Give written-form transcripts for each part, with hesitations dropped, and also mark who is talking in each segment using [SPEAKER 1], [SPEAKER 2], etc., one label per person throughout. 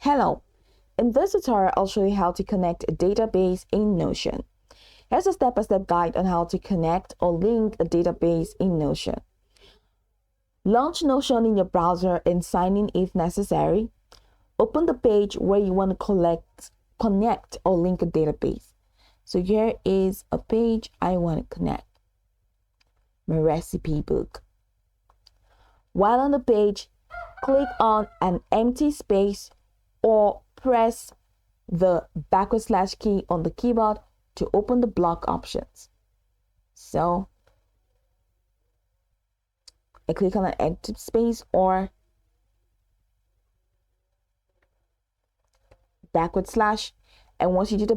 [SPEAKER 1] Hello, in this tutorial I'll show you how to connect a database in Notion. Here's a step-by-step guide on how to connect or link a database in Notion. Launch Notion in your browser and sign in if necessary. Open the page where you want to connect or link a database. So here is a page I want to connect. My recipe book. While on the page, click on an empty space or press the / key on the keyboard to open the block options. So I click on an empty space or /, and once you do the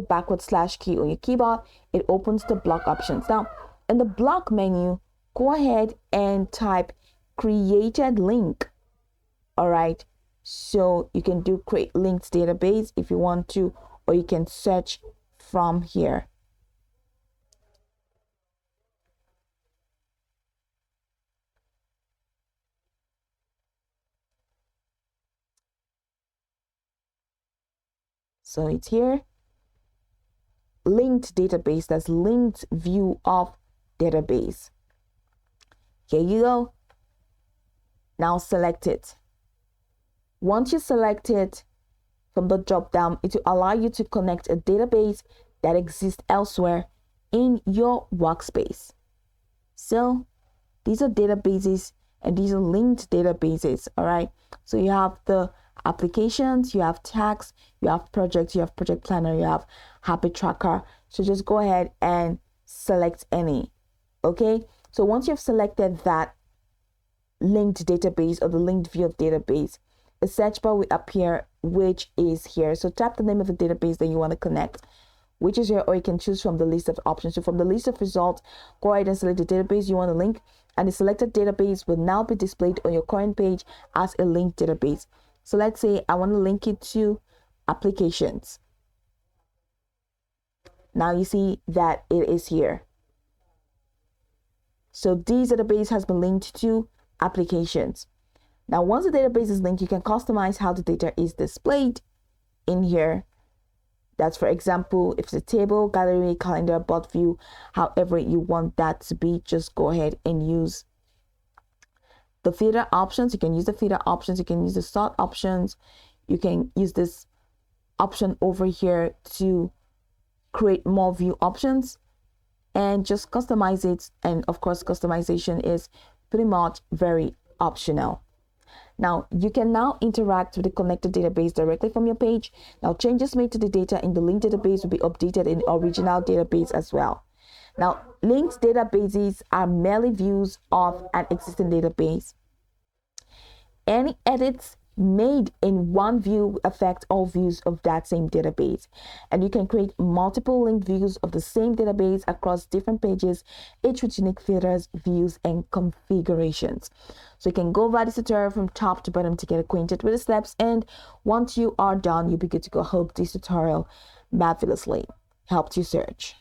[SPEAKER 1] / key on your keyboard, it opens the block options. Now in the block menu, go ahead and type created link. All right, so you can do create linked database if you want to, or you can search from here. So it's here, linked database, that's linked view of database. Here you go. Now select it. Once you select it from the drop down, it will allow you to connect a database that exists elsewhere in your workspace. So these are databases and these are linked databases. All right. So you have the applications, you have tags, you have projects, you have project planner, you have habit tracker. So just go ahead and select any. Okay. So once you've selected that linked database or the linked view of database, a search bar will appear, which is here. So tap the name of the database that you want to connect, which is here, or you can choose from the list of options. So from the list of results, go ahead and select the database you want to link, and the selected database will now be displayed on your current page as a linked database. So let's say I want to link it to applications. Now you see that it is here. So this database has been linked to applications. Now, once the database is linked, you can customize how the data is displayed in here. That's, for example, if it's a table, gallery, calendar, bot view, however you want that to be, just go ahead and use the filter options. You can use the filter options. You can use the sort options. You can use this option over here to create more view options and just customize it. And of course, customization is pretty much very optional. Now, you can now interact with the connected database directly from your page. Now, changes made to the data in the linked database will be updated in the original database as well. Now, linked databases are merely views of an existing database. Any edits made in one view will affect all views of that same database. And you can create multiple linked views of the same database across different pages, each with unique filters, views, and configurations. So you can go over this tutorial from top to bottom to get acquainted with the steps. And once you are done, you'll be good to go. Hope this tutorial marvelously helped you search.